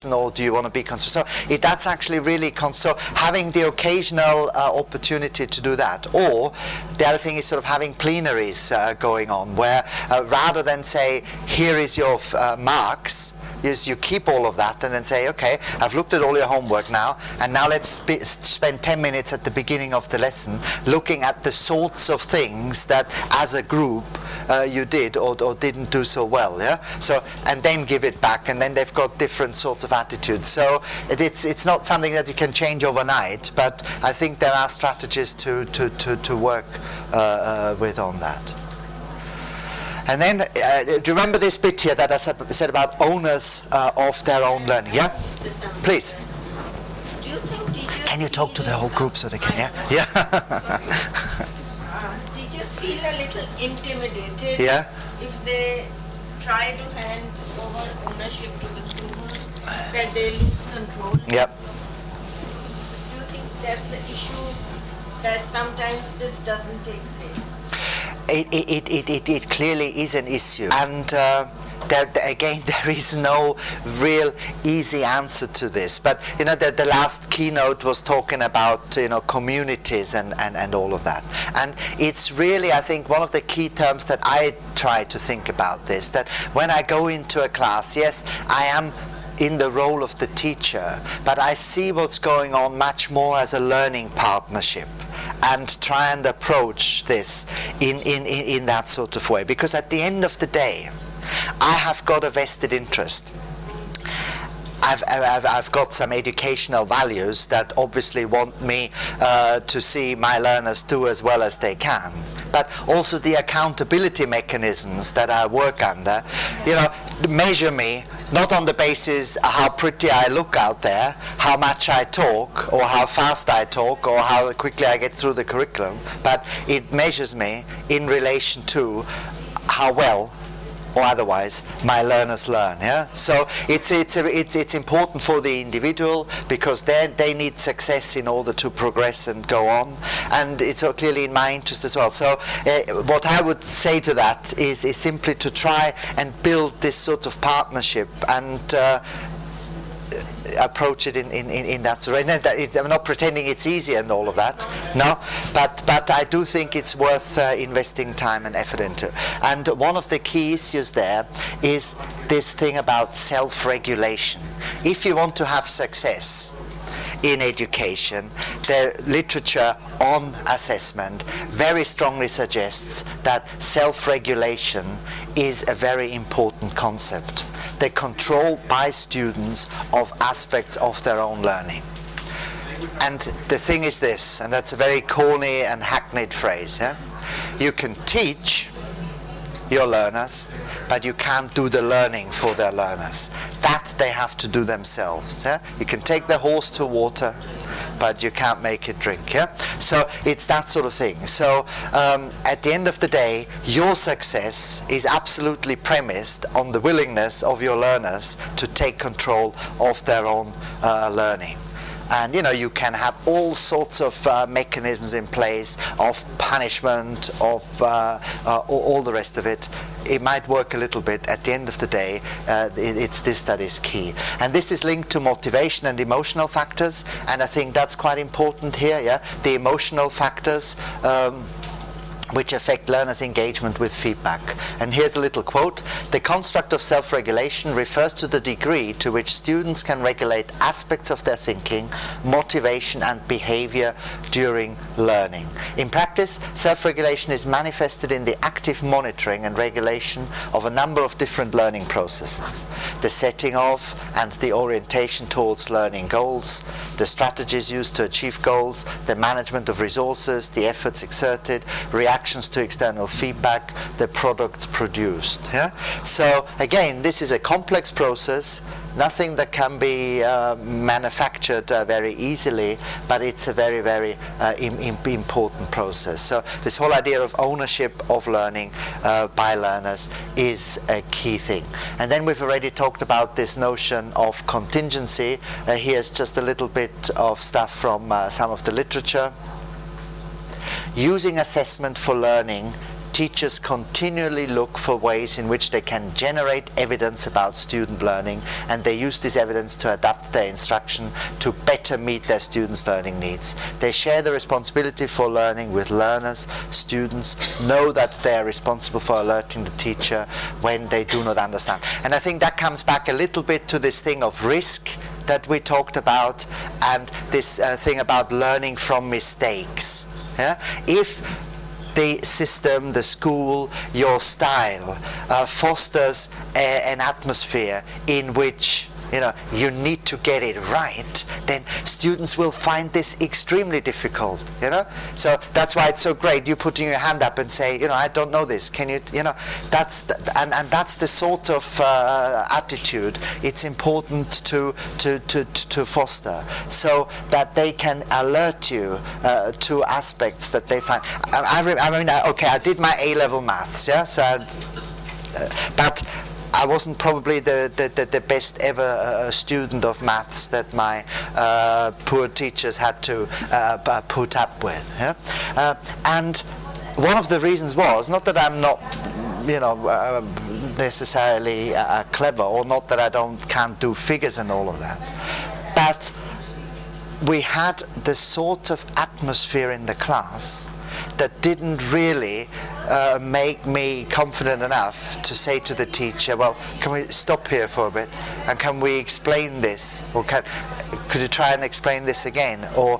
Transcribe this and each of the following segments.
or do you want to be concerned? So that's actually really so having the occasional opportunity to do that. Or the other thing is sort of having plenaries going on, where rather than say, here is your marks, you keep all of that and then say, okay, I've looked at all your homework now, and now let's spend 10 minutes at the beginning of the lesson looking at the sorts of things that as a group you did or didn't do so well, yeah. So, and then give it back, and then they've got different sorts of attitudes. So it's not something that you can change overnight, but I think there are strategies to work with on that. And then, do you remember this bit here that I said about owners of their own learning? Yeah? Please. Do you think teachers can you talk to the whole group so they can, yeah? Yeah. Teachers feel a little intimidated if they try to hand over ownership to the students, that they lose control? Yep. Do you think that's the issue, that sometimes this doesn't take place? It clearly is an issue, and again, there is no real easy answer to this. But you know, the last keynote was talking about communities and all of that, and it's really, I think, one of the key terms that I try to think about this. That when I go into a class, yes, I am in the role of the teacher, but I see what's going on much more as a learning partnership, and try and approach this in that sort of way. Because at the end of the day, I have got a vested interest. I've got some educational values that obviously want me to see my learners do as well as they can. But also the accountability mechanisms that I work under, measure me not on the basis how pretty I look out there, how much I talk, or how fast I talk, or how quickly I get through the curriculum, but it measures me in relation to how well or otherwise my learners learn. Yeah, so it's important for the individual, because they need success in order to progress and go on, and it's clearly in my interest as well. So what I would say to that is simply to try and build this sort of partnership and approach it in that sort of way. I'm not pretending it's easy and all of that, no, but I do think it's worth investing time and effort into. And one of the key issues there is this thing about self-regulation. If you want to have success in education, the literature on assessment very strongly suggests that self-regulation is a very important concept. The control by students of aspects of their own learning. And the thing is this, and that's a very corny and hackneyed phrase, yeah? You can teach your learners, but you can't do the learning for their learners. That they have to do themselves. Yeah? You can take the horse to water, but you can't make it drink. Yeah? So it's that sort of thing. So at the end of the day, your success is absolutely premised on the willingness of your learners to take control of their own learning. And you can have all sorts of mechanisms in place of punishment, of all the rest of it. It might work a little bit. At the end of the day, it's this that is key. And this is linked to motivation and emotional factors, and I think that's quite important here. Yeah, the emotional factors which affect learners' engagement with feedback. And here's a little quote: "The construct of self-regulation refers to the degree to which students can regulate aspects of their thinking, motivation and behavior during learning. In practice, self-regulation is manifested in the active monitoring and regulation of a number of different learning processes: the setting of and the orientation towards learning goals, the strategies used to achieve goals, the management of resources, the efforts exerted, reactions to external feedback, the products produced." Yeah? So again, this is a complex process, nothing that can be manufactured very easily, but it's a very, very important process. So this whole idea of ownership of learning by learners is a key thing. And then we've already talked about this notion of contingency. Here's just a little bit of stuff from some of the literature. Using assessment for learning teachers continually look for ways in which they can generate evidence about student learning, and they use this evidence to adapt their instruction to better meet their students' learning needs. They share the responsibility for learning with learners. Students know that they are responsible for alerting the teacher when they do not understand. And I think that comes back a little bit to this thing of risk that we talked about, and this thing about learning from mistakes. Yeah? If the system, the school, your style fosters an atmosphere in which you need to get it right, then students will find this extremely difficult. So that's why it's so great you putting your hand up and say, I don't know this. Can you? That's that's the sort of attitude it's important to foster, so that they can alert you to aspects that they find. I did my A-level maths, yeah. So, but I wasn't probably the best ever student of maths that my poor teachers had to put up with. Yeah? And one of the reasons was not that I'm not, necessarily clever, or not that I can't do figures and all of that, but we had the sort of atmosphere in the class that didn't really make me confident enough to say to the teacher, well, can we stop here for a bit and can we explain this, or could you try and explain this again, or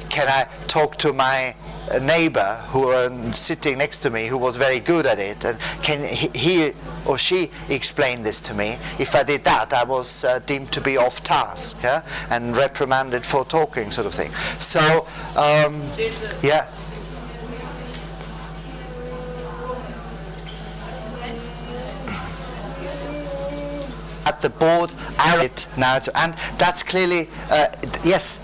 can I talk to my neighbor who was sitting next to me who was very good at it, and can he or she explain this to me? If I did that, I was deemed to be off task, yeah, and reprimanded for talking, sort of thing. So yeah. At the board, now, and that's clearly yes.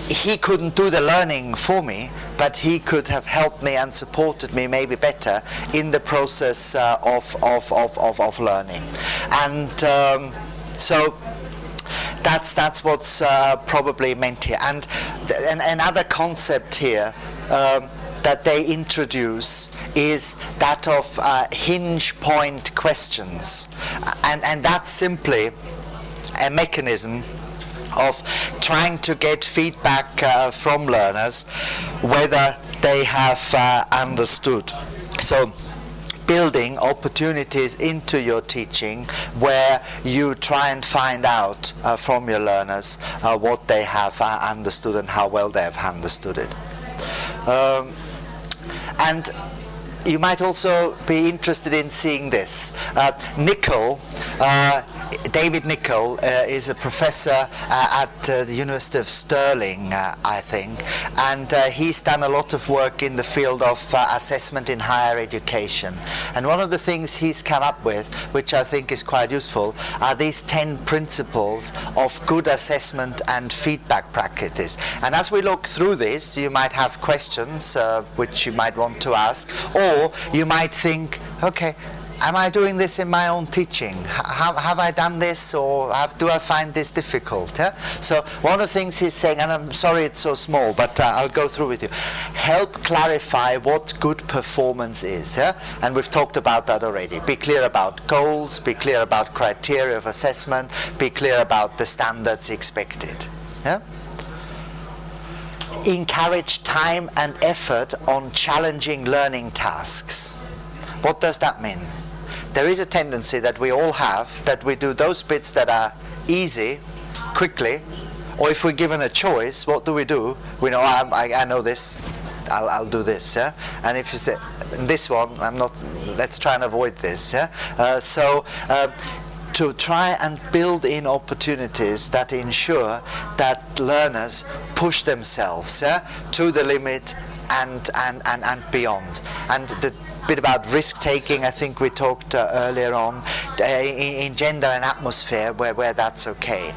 He couldn't do the learning for me, but he could have helped me and supported me maybe better in the process of learning. And so that's what's probably meant here. And another concept here that they introduce is that of hinge point questions, and that's simply a mechanism of trying to get feedback from learners whether they have understood. So building opportunities into your teaching where you try and find out from your learners what they have understood and how well they have understood it. And you might also be interested in seeing this. David Nichol is a professor at the University of Stirling, I think, and he's done a lot of work in the field of assessment in higher education. And one of the things he's come up with, which I think is quite useful, are these 10 principles of good assessment and feedback practice. And as we look through this, you might have questions which you might want to ask, or you might think, okay, am I doing this in my own teaching? Have I done this, or do I find this difficult? Yeah? So one of the things he's saying, and I'm sorry it's so small, but I'll go through with you. Help clarify what good performance is. Yeah? And we've talked about that already. Be clear about goals, be clear about criteria of assessment, be clear about the standards expected. Yeah? Encourage time and effort on challenging learning tasks. What does that mean? There is a tendency that we all have that we do those bits that are easy, quickly, or if we're given a choice, what do? We know, I know this, I'll do this, yeah? And if you say, this one, let's try and avoid this, yeah? To try and build in opportunities that ensure that learners push themselves to the limit and beyond. And the bit about risk-taking, I think we talked earlier on, engender an atmosphere where that's okay.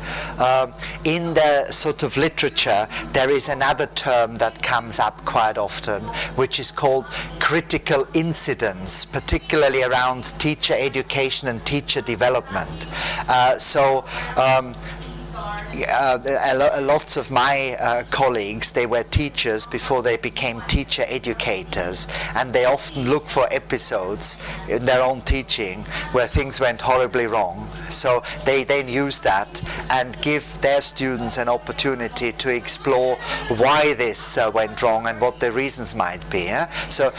In the sort of literature, there is another term that comes up quite often, which is called critical incidents, particularly around teacher education and teacher development. lots of my colleagues, they were teachers before they became teacher educators, and they often look for episodes in their own teaching where things went horribly wrong. So they then use that and give their students an opportunity to explore why this went wrong and what the reasons might be. So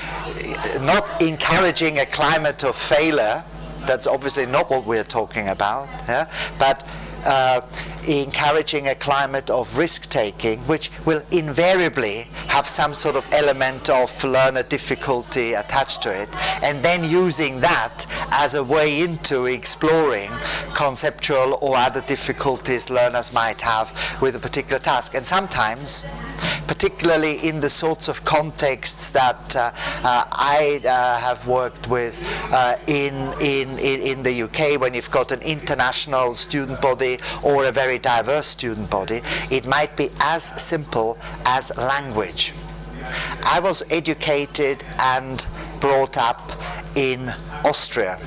not encouraging a climate of failure, that's obviously not what we're talking about, but encouraging a climate of risk-taking, which will invariably have some sort of element of learner difficulty attached to it, and then using that as a way into exploring conceptual or other difficulties learners might have with a particular task. And sometimes, particularly in the sorts of contexts that I have worked with in the UK, when you've got an international student body or a very diverse student body, it might be as simple as language. I was educated and brought up in Austria.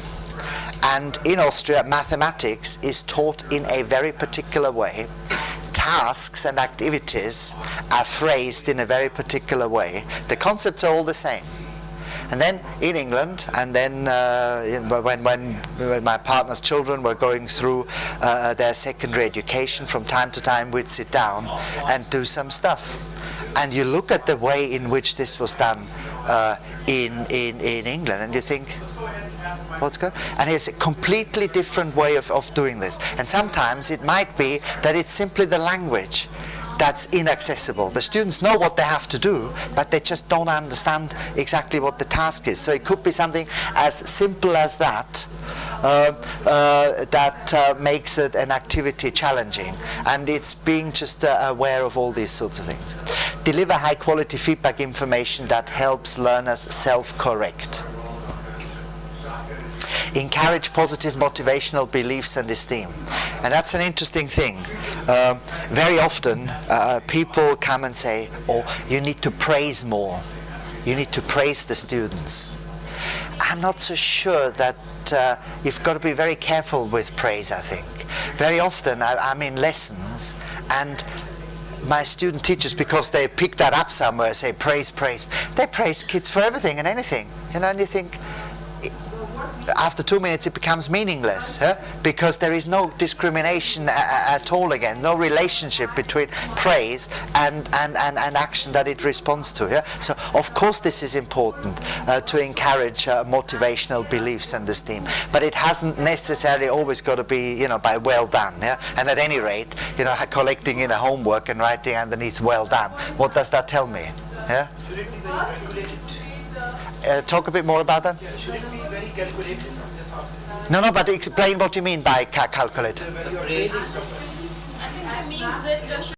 And in Austria, mathematics is taught in a very particular way. Tasks and activities are phrased in a very particular way. The concepts are all the same. And then in England, and then when my partner's children were going through their secondary education, from time to time we'd sit down and do some stuff. And you look at the way in which this was done in England, and you think, what's going on? And here's a completely different way of doing this. And sometimes it might be that it's simply the language that's inaccessible. The students know what they have to do, but they just don't understand exactly what the task is. So it could be something as simple as that, that makes it an activity challenging. And it's being just aware of all these sorts of things. Deliver high quality feedback information that helps learners self-correct. Encourage positive motivational beliefs and esteem. And that's an interesting thing. Very often people come and say, oh, you need to praise more. You need to praise the students. I'm not so sure that you've got to be very careful with praise, I think. Very often I'm in lessons, and my student teachers, because they pick that up somewhere, say praise, praise. They praise kids for everything and anything. And you think, after 2 minutes it becomes meaningless, because there is no discrimination at all again, no relationship between praise and action that it responds to. So of course this is important to encourage motivational beliefs and esteem, but it hasn't necessarily always got to be by well done. And at any rate, collecting in a homework and writing underneath well done, what does that tell me? Should it be very calculated? Talk a bit more about that. Should it be very calculated? I'm just asking. No, but explain what you mean by calculate. When you are praising someone. I think it means that